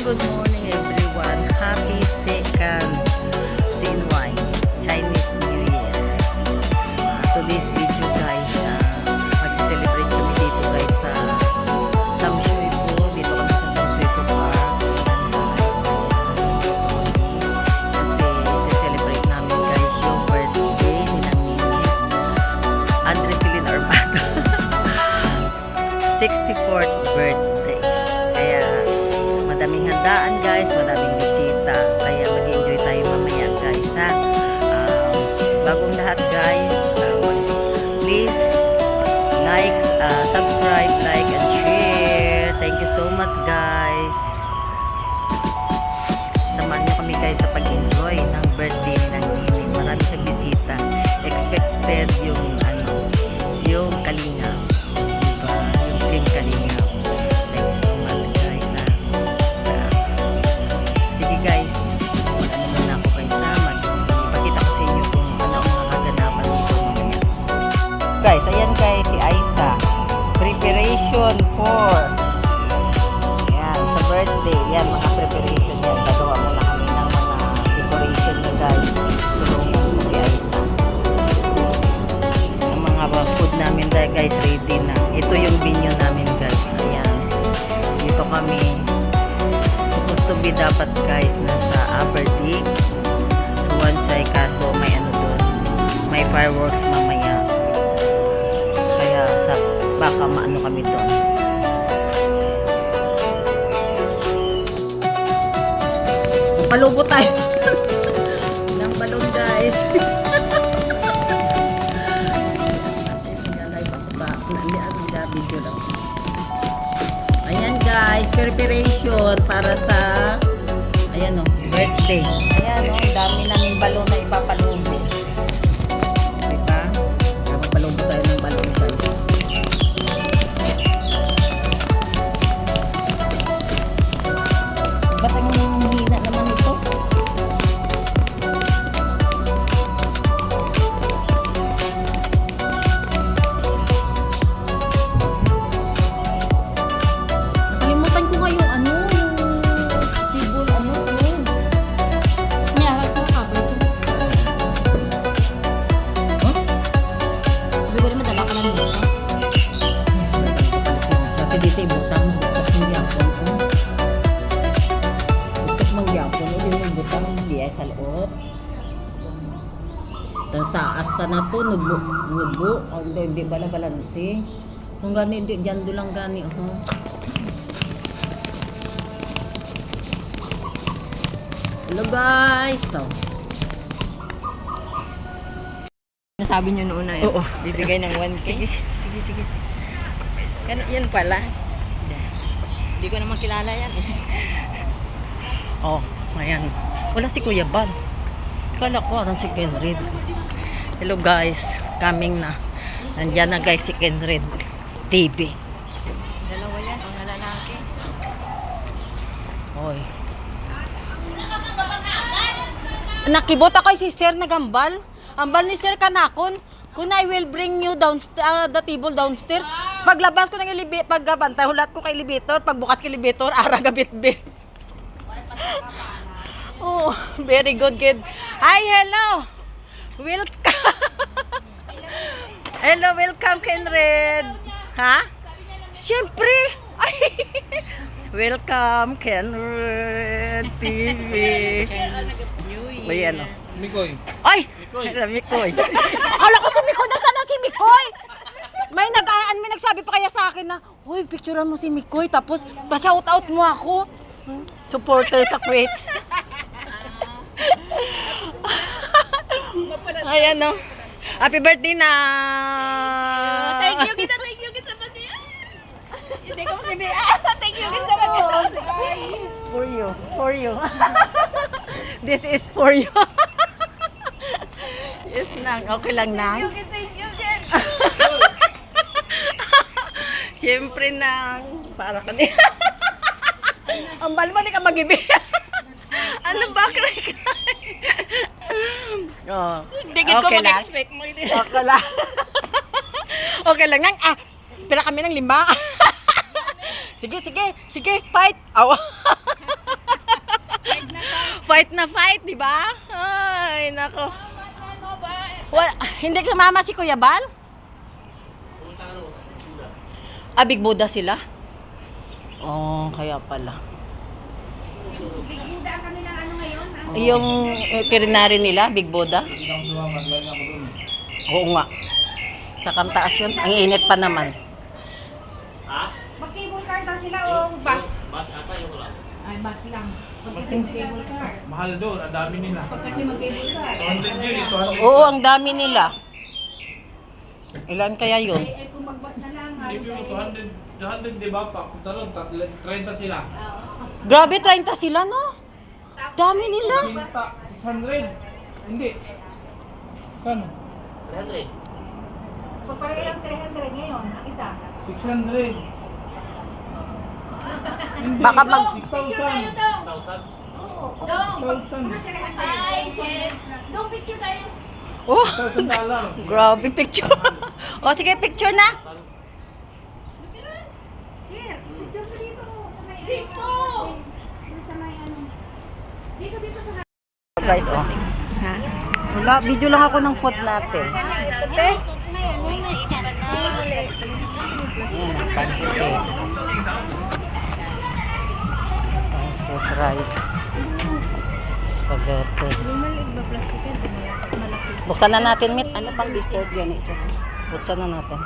good morning everyone. Happy second CNY Chinese New Year. Today's video guys, magse-celebrate kami dito guys sa Samshui po. Dito kami sa Samshui po Park. Kasi i-celebrate namin guys yung birthday ni Miss Andres Celine Armada. 64th birthday. Kaya madaming handaan guys, madaming bisita. Kaya mag-enjoy tayo mamaya guys ha. Bagong lahat guys, please like, subscribe, like and share. Thank you so much guys. Samahan nyo kami guys sa pag-enjoy ng birthday ng Nini. Marami siyang bisita. Expected yung yung Kalingap. Diba? Yung Team Kalingap. Thank you so much guys ha. Sige guys, mag-ano muna ako guys ha. Ipakita ko sa inyo kung ano ang mga kaganapan dito mamaya. Guys, ayan guys, si Aiza. Preparation for yan, sa birthday. Yan, mga preparation yan. Gagawa muna kami ng mga decoration niya guys. Tulungan ko si Aiza. Ang mga food namin dahil guys, ready na. Ito yung venue namin guys. Ayan. Dito kami. Supposed to be dapat guys nasa Aberdeen. So one chai kaso may ano doon. May fireworks mamaya. Kaya baka maano kami doon. Palubo tayo. Ng balon guys. Video lang. Ayan guys, preparation para sa ayan birthday. Ayan ang dami naming balon na ipapalubo. Diba? Ipapalubo tayo ng balon guys. Ba't ang hina naman ito? dito ibutang mangyapon ko. Butak mangyapon ko din ibutang diya sa loob. Taas ta na to nubo ang hindi bala balansi. Kung gani di diyan dulang gani Hello guys. So nasabi niyo noon na yun. Oo. Bibigay ng 1K. Sige. Yan pala. Hindi ko naman kilala yan. Oh, ayan. Wala si Kuya Bal. Kala ko aron si Kenred. Hello guys, coming na. Nandiyan na guys si Kenred TV. Dalawa yan, ang lalaki. Oy. Nakibot ako si Sir Nagambal. Ambal ni Sir kanakon. Kung I will bring you downstairs, the table downstairs. Paglabas ko ng elevator, pagbantay, hulat ko kay elevator. Pagbukas kay elevator, araga bit-bit. Oh, very good kid. Hi, hello. Welcome. Hello, welcome Kenred. Ha? Siyempre. Ay. Welcome Kenred TV. Ayan o. Mikoy. Ay! Mikoy. Akala ko si Mikoy. Nasaan na si Mikoy? May nagsabi pa kaya sa akin na, uy, picturean mo si Mikoy. Tapos, pa-shout out mo ako. Supporter sa Kuwait. Ayan o. Happy birthday na! Thank you kita pati. Hindi ko sabi. Thank you kita pati. For you. This is for you. Yes nang, okay lang nang. Thank you, sir. Siyempre nang, para kanina. Ang balma ni ka mag-ibi. Ano ba, cry? Oh, Hindi ko okay lang. mag-expect mo. Okay lang. Okay lang nang, pila kami ng 5. Sige, fight. Awa. Fight na fight, di ba? Ay, nako. Hindi mama si Kuya Bal? Big Buddha sila? Oh, kaya pala. Big Buddha ang kanilang ano ngayon? Yung veterinary nila, Big Buddha? Oo nga. Tsaka taas yun. Ang init pa naman. Mag-cable car daw sila o bus? Bus ata yung lang. Ay, bus lang. Mag-cable car. Mahal doon, ang dami nila. Pag kasi mag-cable car. 200 yun, 200. Oo, ang dami nila. Ilan kaya yun? Eh, kung mag-bus na lang, Hindi halos mo ay... 200 di ba pa? Kung talon, 30 sila. Grabe, 30 sila, no? Dami nila. 600. Hindi. Kano? 300. Pagpareho lang 300 ngayon, ang isa. 600. Hindi. Baka mag... 6,000. 6,000? Dong! 6,000. Ay, Jen! Dong, picture tayo! Oh, $1,000. grabe picture. O, sige, picture na. Here, picture mo dito. Sa may... Dito! Sa may ano... Dito sa may... Guys, oh. Ha? Wala, video lang ako ng food natin. Ayan, pansit. Pansit rice. Spaghetti. Buksan na natin, Mit. Ano pang dessert yan ito? Buksan na natin.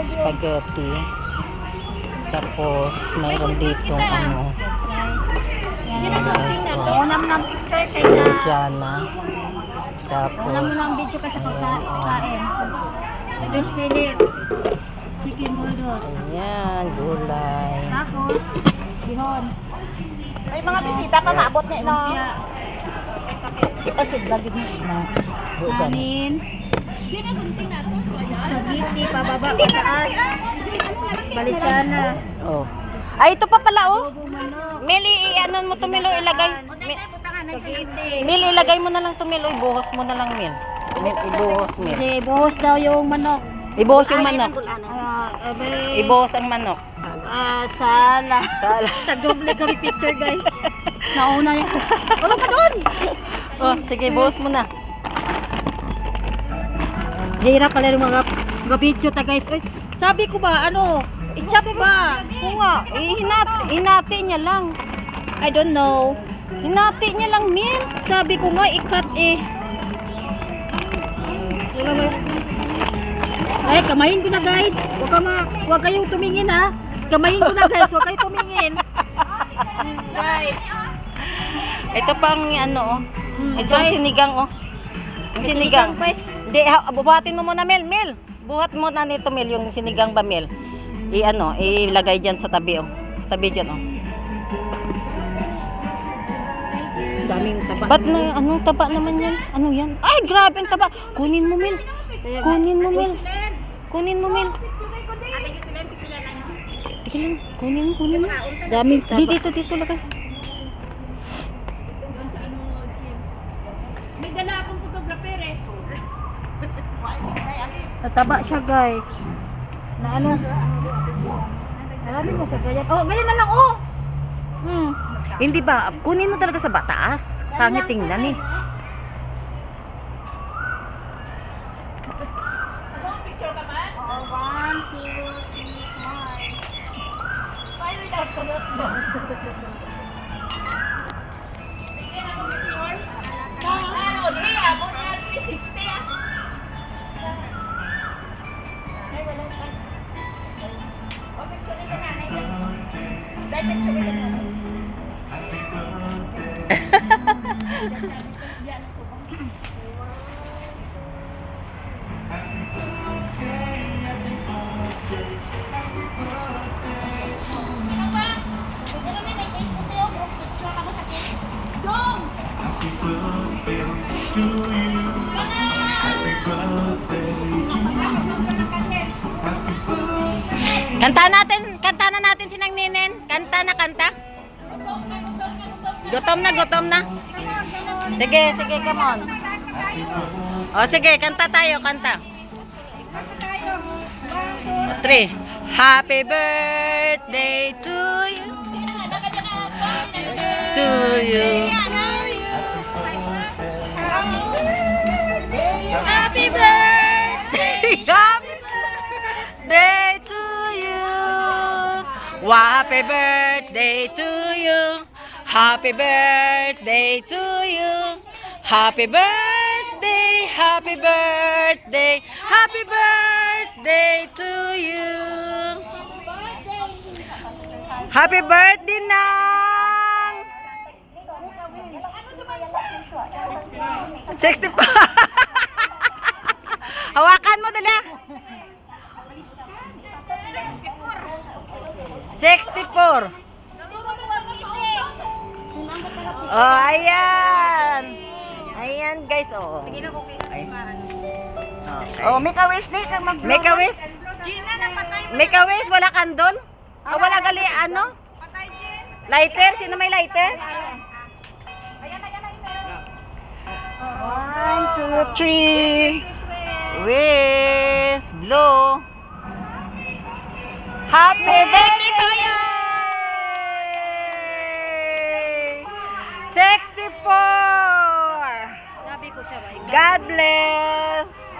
Spaghetti. Tapos, mayroon dito ano. Ayan, guys, oh. Unam ng picture kaysa... Luciana. Tapos, Unam mo ng video ka sa pagkain. Fish fillet. Chicken noodles. Ayan, gulay. Tapos, bihon. Ay, mga bisita pa maabot na ino. Lumpia. Ipasod lagi mo na. Kanin. Spaghetti, pababa, pataas. Balisana. Oh. Ay, ito pa pala, oh. Adobo manok. Mili, ano mo to, Milo, ilagay. Spaghetti. Mil, ilagay mo na lang to, Mil. Ibuhos mo na lang, Mil. Ibuhos, Mil. Kasi buhos daw yung manok. Ibuhos yung manok. Abay. Ibuhos ang manok. Sala. Sala. Tag-double kami picture, guys. Nauna niya. Wala ka doon. Oh, sige, ibuhos mo na. Hirap pala yung mga video ta, guys. Ay, sabi ko ba, ano, i-chop ba? Oo nga, hinati niya lang. I don't know. Hinati niya lang, Mil. Sabi ko nga, i-cut eh. Ay, kamayin ko na, guys. Huwag kayong tumingin, ha. Kamayin ko na, guys. Huwag kayong tumingin. Guys. Ito pang ano, oh. Ito ang Guys. sinigang, oh. Yung sinigang. Guys. Hindi, buhatin mo muna, Mel. Mel, buhat mo na nito, Mel, yung sinigang ba, Mel? Ilagay dyan sa tabi, oh. Tabi dyan, oh. Daming taba. Ba't na, anong taba naman yan? Ano yan? Ay, grabe ang taba. Kunin mo, Mel. Kunin mo, Mel. Kunin mo, Mel. Tika lang, kunin mo. Daming taba. Dito lagay. May dala akong photographer, eh. Nataba siya, guys. Na ano? Alam mo sa ganyan. Oh, ganyan na lang, oh. Hindi ba, kunin mo talaga sa bataas. Pangit tingnan, eh. Picture ka ba? 1, 2, 3, smile. Smile without kulot. Bigyan ako picture. Ano, di, amo na 360, ah. Ay, wala pa. O, picture nito na. Dahil picture nito na. Kanta na natin sinang ninen. Kanta. Gutom na. Sige, come on. O, sige, kanta tayo, kanta. 3. Happy birthday to you. To you. Happy birthday to you. Happy birthday to you. Happy birthday, happy birthday, happy birthday to you. Happy birthday, Nang! 60 pa. Hawakan mo dali. 64. Oh, ayan. Ayan, guys, oh. Ay. Okay. Oh, make a wish ni kang mag. Make a wish. Gina na patay mo. Make a wish, wala kandol? Ah, wala gali, ano? Patay Gin. Lighter? Sino may lighter? Ayan. 1, 2, 3. Wish, blow. Happy birthday to you! 64! Sabi ko siya ba? God bless!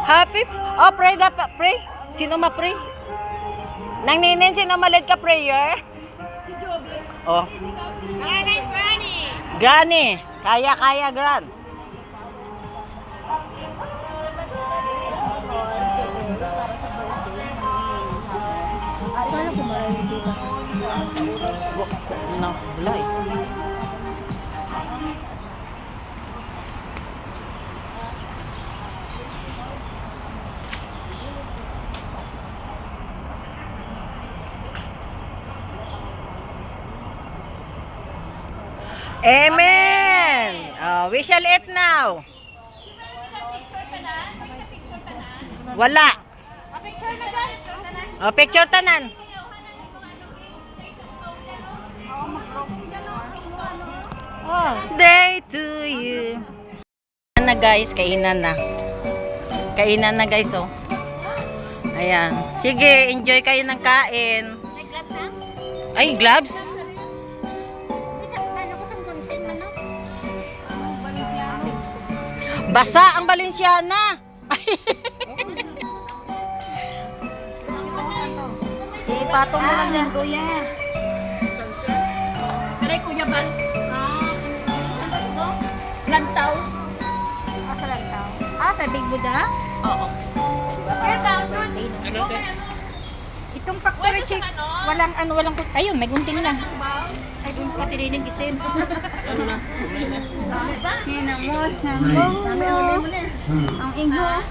Happy... Oh, pray na pa. Pray. Sino ma-pray? Nang ninin, sino malid ka prayer? Si Joby. Oh. Nanay Granny. Granny. Kaya, Gran. Paano kung malalisipan? No, wala eh. Amen! We shall eat now. Wala. Picture na dyan. Picture tanan. Day to you. Kainan na guys, kainan na. Kainan na guys, oh. Ayan. Sige, enjoy kayo ng kain. May gloves na? Ay, gloves? Paano ko itong content man, no? Basa ang Balenciana. Si patong mo lang yan, kuya. Aray, kuya Bal. Lantaw. Sa Lantaw. Sa Big Buddha? Oo. Itong factory chick, walang ayun, may gunting lang. Ay, doon pa tininig isin. Hinamot na mo. Ang ingho.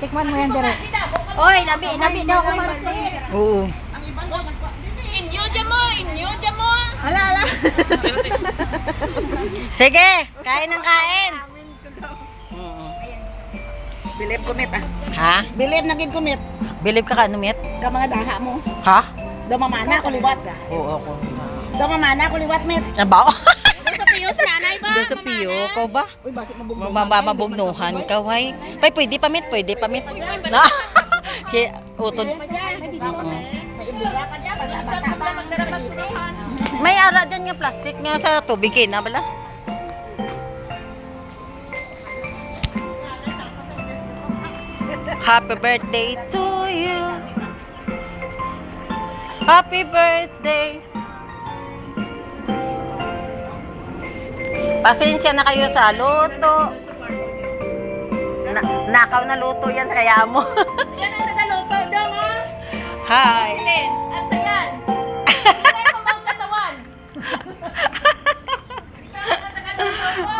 Tikman mo yan, Dere. Oy, nabi daw ako marsin. Oo. Inyo mo. Ala. Sige, kain ng kain. Bilib kumit ah. Ha? Bilib naging kumit. Believe ka ano, Miet? Ka mga daha mo. Ha? Damamana ko liwat. Oo, ako. Damamana ko liwat, met. Nabaw? Doon sa Piyos nanay ba? Doon sa piyo ko ba? Uy, basik mabugno. Mabugnuhan ka, way. Ay, pwede pa, Miet. Pwede pa, Miet. Na? Si utod. May ibura pa dyan, basa-basa pa. May ara dyan nga plastic nga sa tubig na bala. Happy birthday to you. Happy birthday. Pasensya na kayo sa luto. Nakaw na luto yan sa kaya mo. Yan ang nagaluto daw, ha? Hi. At sa yan. Kaya ko mang katawan. Ito ang nagaluto mo.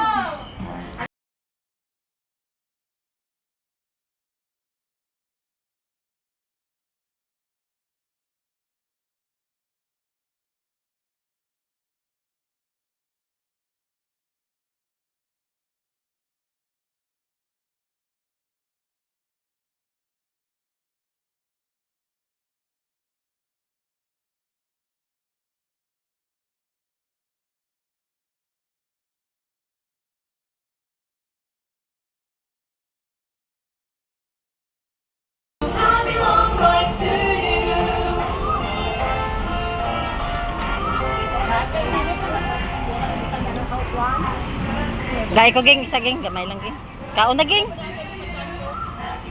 Gay ko ging isa ging gamay lang ging. Kaon naging.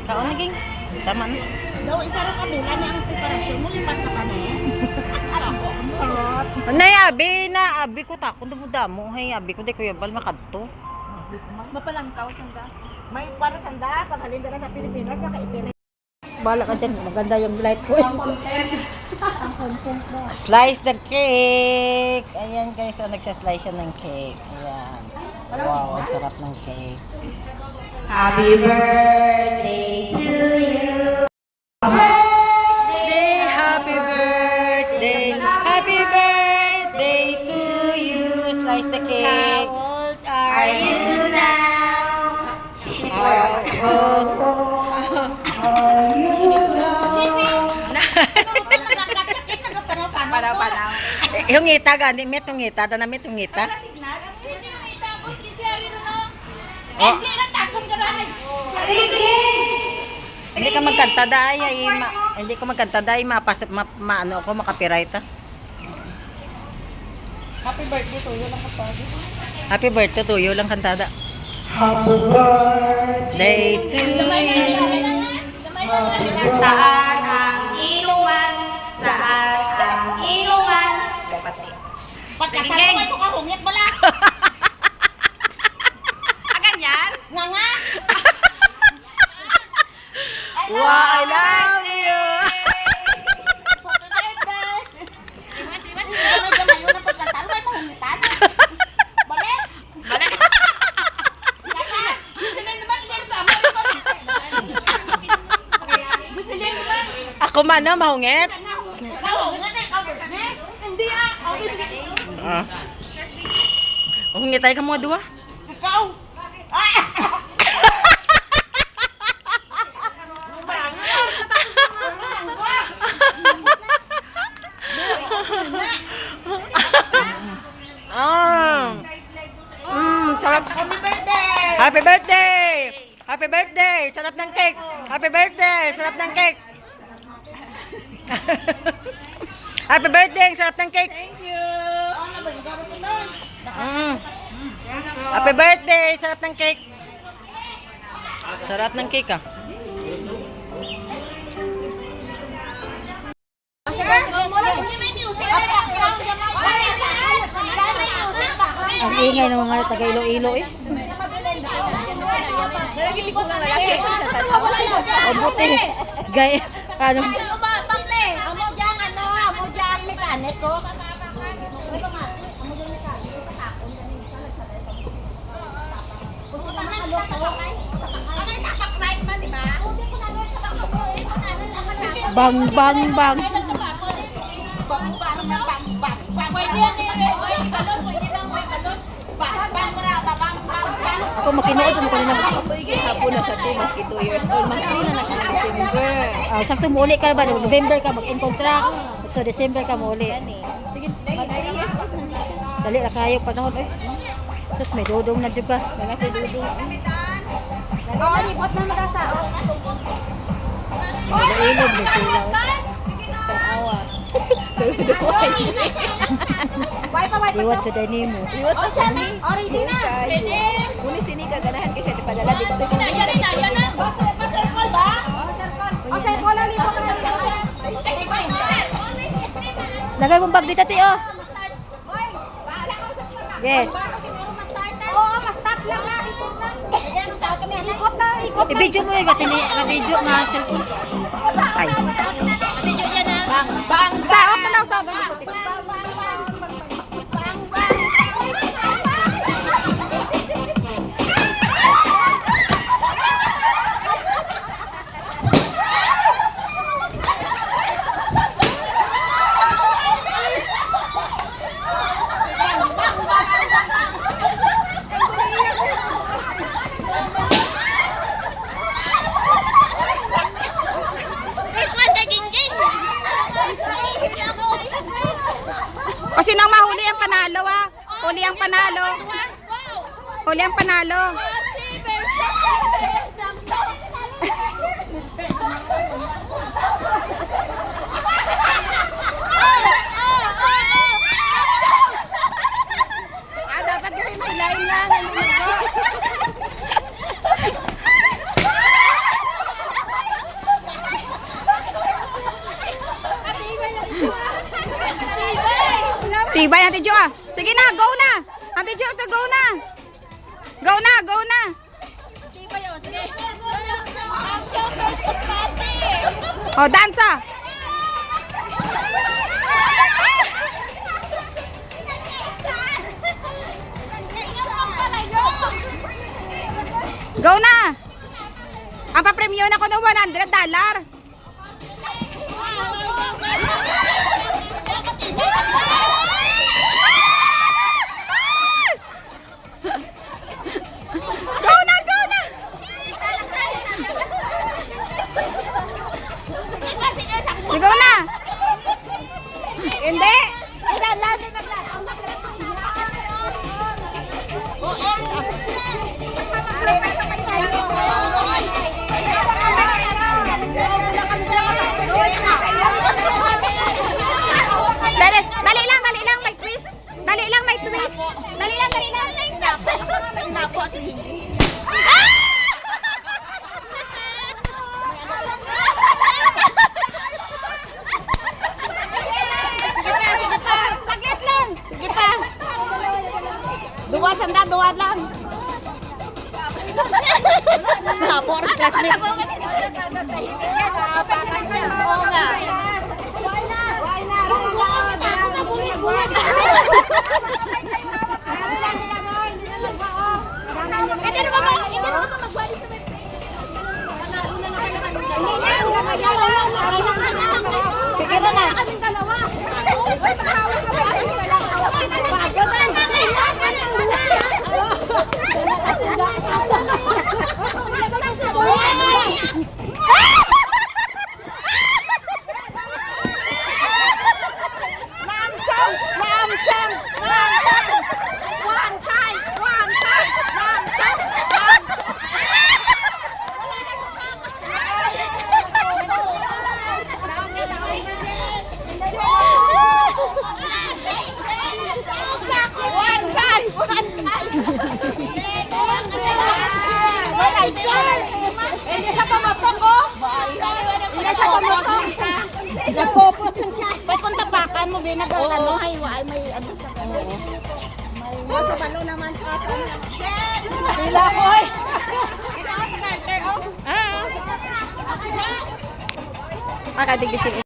Kaon naging. Tama na. Daw, isa rin ka mula niya ang preparasyon mo, lipat ka pa na yan. Ako, ang charot. Nay, abi ko takon damo. Hay, abi ko di Kuya Bal makadto. Mapalangkaw sanda. May para sanda, paghalin na sa Pilipinas, nakaitiri. Bala ka dyan, maganda yung lights ko. Ang content mo. Slice the cake. Ayan guys, so nagsaslice siya ng cake. Ayan. Wow, ang sarap ng cake. Happy birthday to you. Happy birthday to you. Slice the cake. How old are you now? How old are you now? Panaw-panaw. Yung ngita gani, met yung ngita, danamit yung ngita. Oh. Hindi ka magkanta dahil hindi ka magkanta dahil maano ako makapiright ah. Happy birthday to you lang kapag. Happy birthday to you lang kantada. Happy birthday to you. Saan ang ilungan? Saan ang ilungan? Pagkasal mo ito ka hungit bala. Ganyan? Nga nga. Wow, I love you. Balik. Ako man na mahungit. Hindi Ah. Hungit tayo ka mga duwa. Ikaw. Sarap. Happy birthday. Happy birthday! Happy birthday! Sarap ng cake! Happy birthday! Sarap ng cake! Happy birthday! Sarap ng cake! Thank you. Happy birthday! Sarap ng cake! Sarap ng cake ah. Ang ingay ng mga taga Iloilo eh. O buti. Gay. Ano? Bang bang bang. Ako makinood mo kanina hapon na siya mas 2 years old. Magkano na siya ng December. Sakto muli ka ba? November ka mag-contract. So December ka muli. Sige, dali ra kayo panahon eh. Sus may dudong na jud ka. Wala kay dudong. Oo, libot na madasaot. Ilog na sila. Awa. Why pa Iwat sa dani mo. Iwat pa siya ni. Already na. Pwede. Kuni sini kaganahan kasi di padala dito. Yan na. Pa-circle ba? O circle lang libot na libot. Lagay mong bag dito ti oh. Yes. Oo, pa-stop lang na. Ikot lang. Ayan, stop kami. Ikot na, ikot na. I-video mo yung ka-video nga cellphone. Ay. Video yan na. Bang Saot na lang, saot. O sinong mahuli ang panalo ah? Huli ang panalo. Huli ang panalo. dapat kasi may line lang. Tibay, Ate Jo ah. Sige na, go na. Ate Jo, ito, go na. Go na, go na. Oh, dansa. Go na. Ang papremyo na ko ng $100. Go na, go na. Go na. Hindi. Dali lang, may twist. Dali lang, may twist. Dali lang. Saglit lang. Sige pa. Duwa lang. Tapos classmate. Sige na na. Nagpopos lang siya. Ba't kung tapakan mo, binag-alano, ay may ano sa kanya. May sa balo naman sa kanya. Hila ko eh. Ito ako sa Carter, oh. Akadig bising